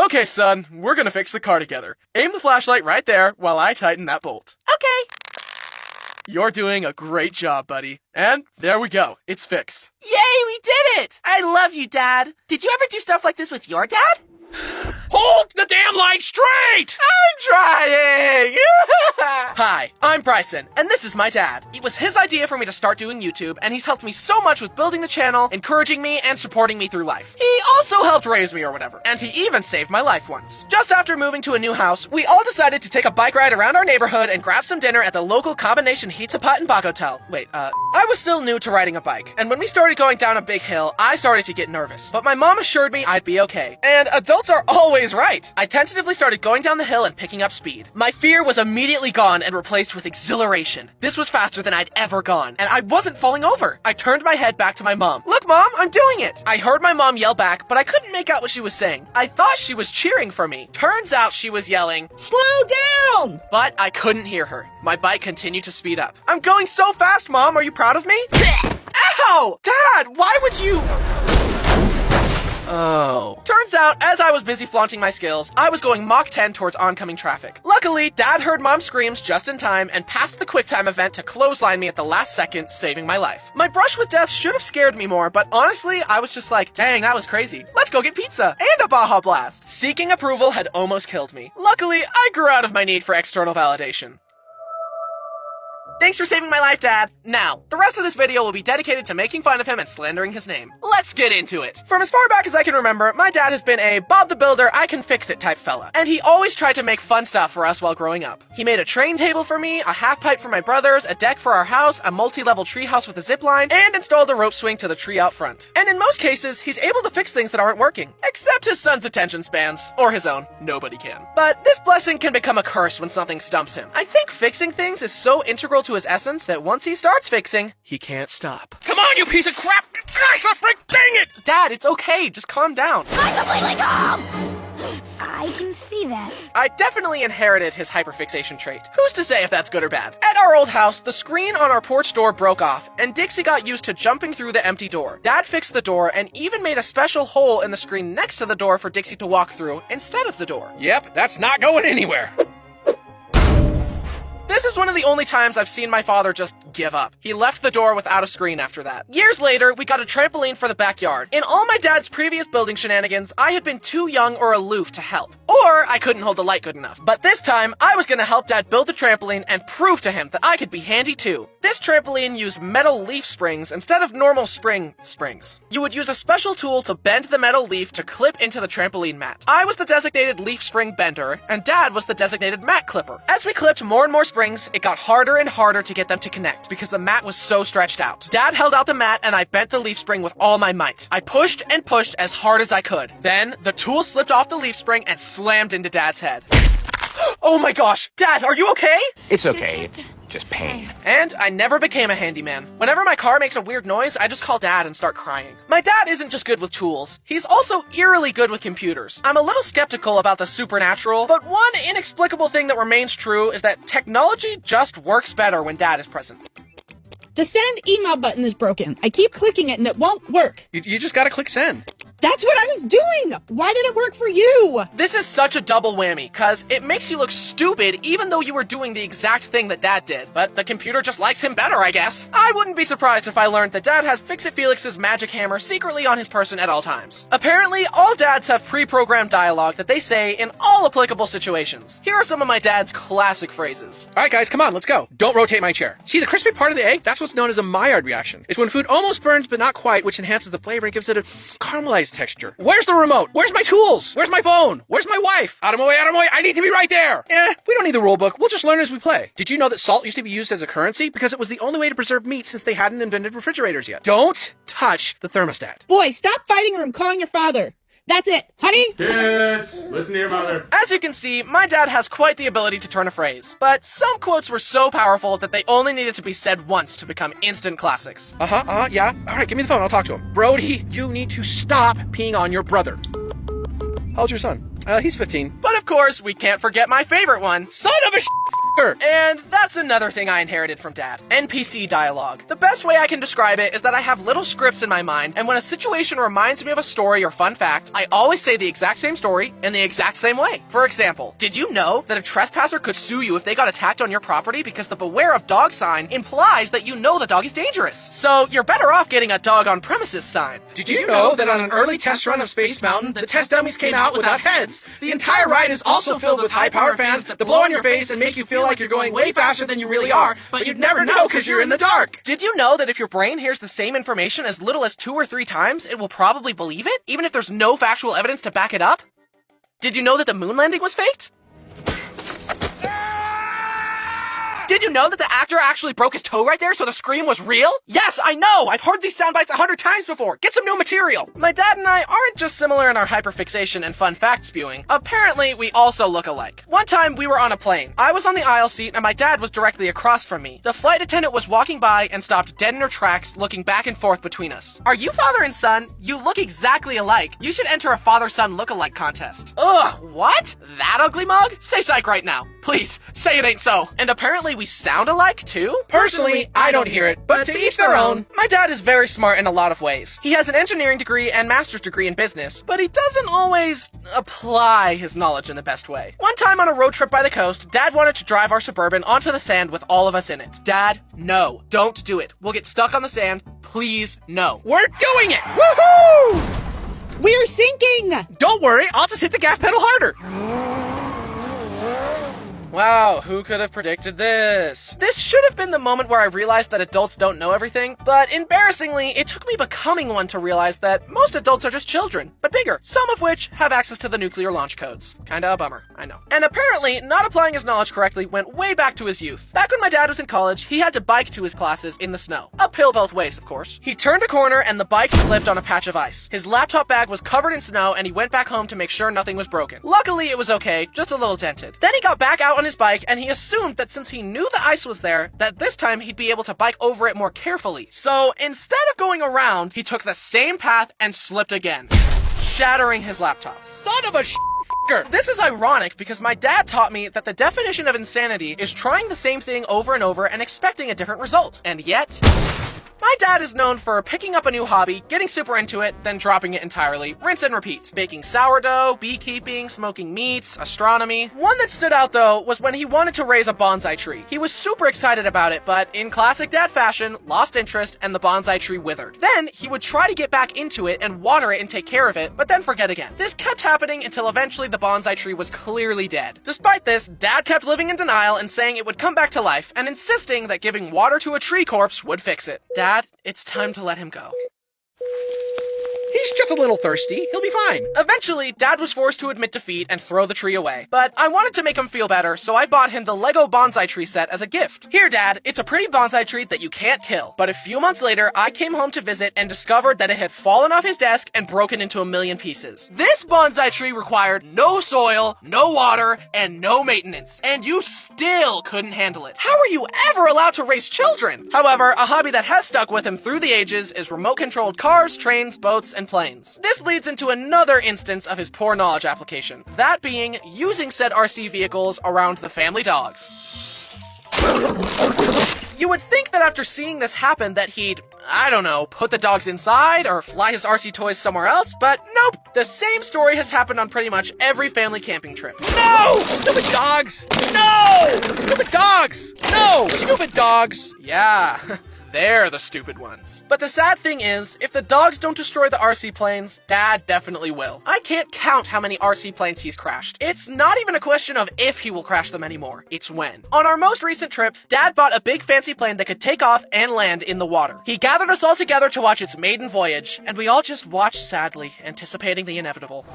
Okay, son, we're gonna fix the car together. Aim the flashlight right there while I tighten that bolt. Okay. You're doing a great job, buddy. And there we go. It's fixed. Yay, we did it! I love you, Dad. Did you ever do stuff like this with your dad? Hold the damn light straight! I'm trying! Hi, I'm Bryson, and this is my dad. It was his idea for me to start doing YouTube, and he's helped me so much with building the channel, encouraging me, and supporting me through life. He also helped raise me or whatever, and he even saved my life once. Just after moving to a new house, we all decided to take a bike ride around our neighborhood and grab some dinner at the local combination Pizza Hut and Bacotel. Wait, I was still new to riding a bike, and when we started going down a big hill, I started to get nervous. But my mom assured me I'd be okay. And adults are always right. I tentatively started going down the hill and picking up speed. My fear was immediately gone and replaced with exhilaration. This was faster than I'd ever gone, and I wasn't falling over. I turned my head back to my mom. Look, Mom, I'm doing it. I heard my mom yell back, but I couldn't make out what she was saying. I thought she was cheering for me. Turns out she was yelling, Slow down! but I couldn't hear her. My bike continued to speed up. I'm going so fast, Mom. Are you proud of me? Ow! Dad, why would you... Oh. Turns out, as I was busy flaunting my skills, I was going Mach 10 towards oncoming traffic. Luckily, Dad heard Mom's screams just in time and passed the QuickTime event to clothesline me at the last second, saving my life. My brush with death should have scared me more, but honestly, I was just like, dang, that was crazy. Let's go get pizza and a Baja Blast. Seeking approval had almost killed me. Luckily, I grew out of my need for external validation. Thanks for saving my life, Dad. Now, the rest of this video will be dedicated to making fun of him and slandering his name. Let's get into it. From as far back as I can remember, my dad has been a Bob the Builder, I can fix it type fella. And he always tried to make fun stuff for us while growing up. He made a train table for me, a half pipe for my brothers, a deck for our house, a multi-level treehouse with a zip line, and installed a rope swing to the tree out front. And in most cases, he's able to fix things that aren't working. Except his son's attention spans. Or his own. Nobody can. But this blessing can become a curse when something stumps him. I think fixing things is so integral to his essence that once he starts fixing, he can't stop. Come on, you piece of crap! Gosh, the frick, dang it! Dad, it's okay. Just calm down. I'm completely calm! I can see that. I definitely inherited his hyperfixation trait. Who's to say if that's good or bad? At our old house, the screen on our porch door broke off, and Dixie got used to jumping through the empty door. Dad fixed the door and even made a special hole in the screen next to the door for Dixie to walk through instead of the door. Yep, that's not going anywhere. This is one of the only times I've seen my father just give up. He left the door without a screen after that. Years later, we got a trampoline for the backyard. In all my dad's previous building shenanigans, I had been too young or aloof to help. Or I couldn't hold the light good enough. But this time, I was gonna help Dad build the trampoline and prove to him that I could be handy too. This trampoline used metal leaf springs instead of normal springs. You would use a special tool to bend the metal leaf to clip into the trampoline mat. I was the designated leaf spring bender, and Dad was the designated mat clipper. As we clipped more and more springs, it got harder and harder to get them to connect because the mat was so stretched out. Dad held out the mat and I bent the leaf spring with all my might. I pushed and pushed as hard as I could. Then, the tool slipped off the leaf spring and slammed into Dad's head. Oh my gosh! Dad, are you okay? It's okay, it's just pain. And I never became a handyman. Whenever my car makes a weird noise, I just call Dad and start crying. My dad isn't just good with tools, he's also eerily good with computers. I'm a little skeptical about the supernatural, but one inexplicable thing that remains true is that technology just works better when Dad is present. The send email button is broken. I keep clicking it and it won't work. You just gotta click send. That's what I was doing! Why did it work for you? This is such a double whammy, cause it makes you look stupid even though you were doing the exact thing that Dad did, but the computer just likes him better, I guess. I wouldn't be surprised if I learned that Dad has Fix-It Felix's magic hammer secretly on his person at all times. Apparently, all dads have pre-programmed dialogue that they say in all applicable situations. Here are some of my dad's classic phrases. Alright guys, come on, let's go. Don't rotate my chair. See, the crispy part of the egg? That's what's known as a Maillard reaction. It's when food almost burns but not quite, which enhances the flavor and gives it a caramelized texture. Where's the remote? Where's my tools? Where's my phone? Where's my wife? Out of my way, out of my way. I need to be right there. We don't need the rule book. We'll just learn as we play. Did you know that salt used to be used as a currency? Because it was the only way to preserve meat since they hadn't invented refrigerators yet. Don't touch the thermostat. Boy, stop fighting or I'm calling your father. That's it. Honey? Kids, listen to your mother. As you can see, my dad has quite the ability to turn a phrase, but some quotes were so powerful that they only needed to be said once to become instant classics. Yeah. Alright, give me the phone, I'll talk to him. Brody, you need to stop peeing on your brother. How old's your son? He's 15. But of course, we can't forget my favorite one. Son of a And that's another thing I inherited from Dad. NPC dialogue. The best way I can describe it is that I have little scripts in my mind, and when a situation reminds me of a story or fun fact, I always say the exact same story in the exact same way. For example, did you know that a trespasser could sue you if they got attacked on your property because the beware of dog sign implies that you know the dog is dangerous? So you're better off getting a dog on premises sign. Did you know that on an early test run of Space Mountain, the test dummies came out without heads? The entire ride is also filled with high-powered fans that blow on your face and make you feel like you're going way faster than you really are, but you'd never know because you're in the dark. Did you know that if your brain hears the same information as little as 2 or 3 times, it will probably believe it, even if there's no factual evidence to back it up? Did you know that the moon landing was faked? Did you know that the actor actually broke his toe right there, so the scream was real? Yes, I know! I've heard these sound bites 100 times before! Get some new material! My dad and I aren't just similar in our hyperfixation and fun fact spewing. Apparently, we also look alike. One time, we were on a plane. I was on the aisle seat, and my dad was directly across from me. The flight attendant was walking by and stopped dead in her tracks, looking back and forth between us. Are you father and son? You look exactly alike. You should enter a father-son look-alike contest. Ugh, what? That ugly mug? Say psych right now. Please, say it ain't so. And apparently we sound alike, too? Personally, I don't hear it, but to each their own. My dad is very smart in a lot of ways. He has an engineering degree and master's degree in business, but he doesn't always apply his knowledge in the best way. One time on a road trip by the coast, Dad wanted to drive our Suburban onto the sand with all of us in it. Dad, no. Don't do it. We'll get stuck on the sand. Please, no. We're doing it! Woohoo! We're sinking! Don't worry, I'll just hit the gas pedal harder. Wow, who could have predicted this? This should have been the moment where I realized that adults don't know everything, but embarrassingly, it took me becoming one to realize that most adults are just children, but bigger, some of which have access to the nuclear launch codes. Kinda a bummer, I know. And apparently, not applying his knowledge correctly went way back to his youth. Back when my dad was in college, he had to bike to his classes in the snow. Uphill both ways, of course. He turned a corner and the bike slipped on a patch of ice. His laptop bag was covered in snow and he went back home to make sure nothing was broken. Luckily, it was okay, just a little dented. Then he got back out on his bike and he assumed that since he knew the ice was there, that this time he'd be able to bike over it more carefully. So instead of going around, he took the same path and slipped again, shattering his laptop. Son of a f***er! This is ironic because my dad taught me that the definition of insanity is trying the same thing over and over and expecting a different result. And yet, my dad is known for picking up a new hobby, getting super into it, then dropping it entirely. Rinse and repeat. Baking sourdough, beekeeping, smoking meats, astronomy. One that stood out though was when he wanted to raise a bonsai tree. He was super excited about it, but in classic dad fashion, lost interest and the bonsai tree withered. Then he would try to get back into it and water it and take care of it, but then forget again. This kept happening until eventually the bonsai tree was clearly dead. Despite this, Dad kept living in denial and saying it would come back to life and insisting that giving water to a tree corpse would fix it. Dad, it's time to let him go. He's just a little thirsty. He'll be fine. Eventually, Dad was forced to admit defeat and throw the tree away. But I wanted to make him feel better, so I bought him the Lego bonsai tree set as a gift. Here, Dad, it's a pretty bonsai tree that you can't kill. But a few months later, I came home to visit and discovered that it had fallen off his desk and broken into a million pieces. This bonsai tree required no soil, no water, and no maintenance. And you still couldn't handle it. How are you ever allowed to raise children? However, a hobby that has stuck with him through the ages is remote-controlled cars, trains, boats, and planes. This leads into another instance of his poor knowledge application, that being using said RC vehicles around the family dogs. You would think that after seeing this happen that he'd, I don't know, put the dogs inside or fly his RC toys somewhere else, but nope. The same story has happened on pretty much every family camping trip. No! Stupid dogs! No! Stupid dogs! No! Stupid dogs! Yeah. They're the stupid ones. But the sad thing is, if the dogs don't destroy the RC planes, Dad definitely will. I can't count how many RC planes he's crashed. It's not even a question of if he will crash them anymore, it's when. On our most recent trip, Dad bought a big fancy plane that could take off and land in the water. He gathered us all together to watch its maiden voyage, and we all just watched sadly, anticipating the inevitable.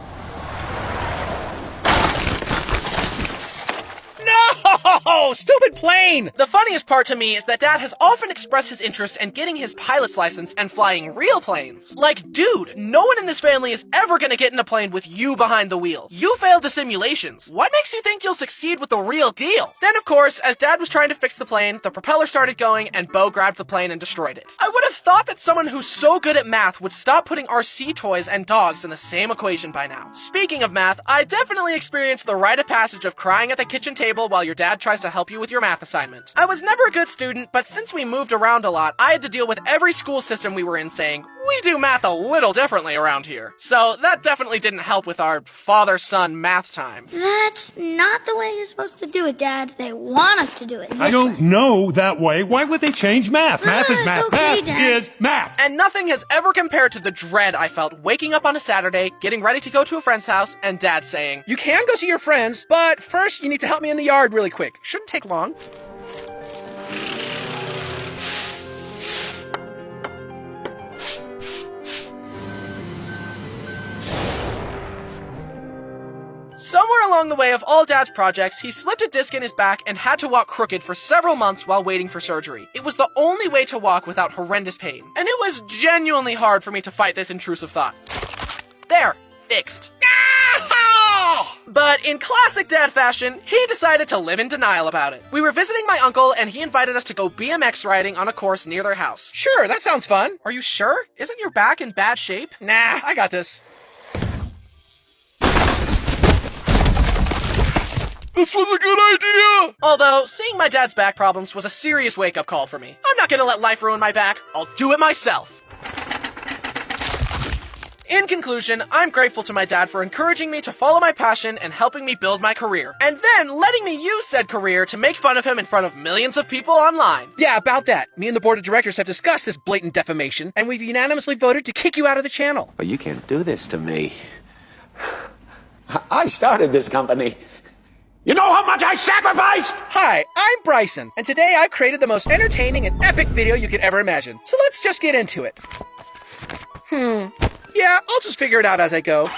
No! Stupid plane! The funniest part to me is that Dad has often expressed his interest in getting his pilot's license and flying real planes. Like, dude, no one in this family is ever gonna get in a plane with you behind the wheel. You failed the simulations. What makes you think you'll succeed with the real deal? Then, of course, as Dad was trying to fix the plane, the propeller started going and Bo grabbed the plane and destroyed it. I would have thought that someone who's so good at math would stop putting RC toys and dogs in the same equation by now. Speaking of math, I definitely experienced the rite of passage of crying at the kitchen table while your dad tries to help you with your math assignment. I was never a good student, but since we moved around a lot, I had to deal with every school system we were in saying, we do math a little differently around here. So that definitely didn't help with our father-son math time. That's not the way you're supposed to do it, Dad. They want us to do it. I don't know that way. Why would they change math? Math is math. Okay, Math Dad. is math. And nothing has ever compared to the dread I felt waking up on a Saturday, getting ready to go to a friend's house, and Dad saying, You can go see your friends, but first you need to help me in the yard really quick. Shouldn't take long. Somewhere along the way of all Dad's projects, he slipped a disc in his back and had to walk crooked for several months while waiting for surgery. It was the only way to walk without horrendous pain, and it was genuinely hard for me to fight this intrusive thought. There, fixed. But in classic Dad fashion, he decided to live in denial about it. We were visiting my uncle, and he invited us to go BMX riding on a course near their house. Sure, that sounds fun. Are you sure? Isn't your back in bad shape? Nah, I got this. This was a good idea! Although, seeing my dad's back problems was a serious wake-up call for me. I'm not gonna let life ruin my back. I'll do it myself. In conclusion, I'm grateful to my dad for encouraging me to follow my passion and helping me build my career. And then letting me use said career to make fun of him in front of millions of people online. Yeah, about that. Me and the board of directors have discussed this blatant defamation, and we've unanimously voted to kick you out of the channel. But you can't do this to me. I started this company. You know how much I sacrificed? Hi, I'm Bryson, and today I've created the most entertaining and epic video you could ever imagine. So let's just get into it. Yeah, I'll just figure it out as I go.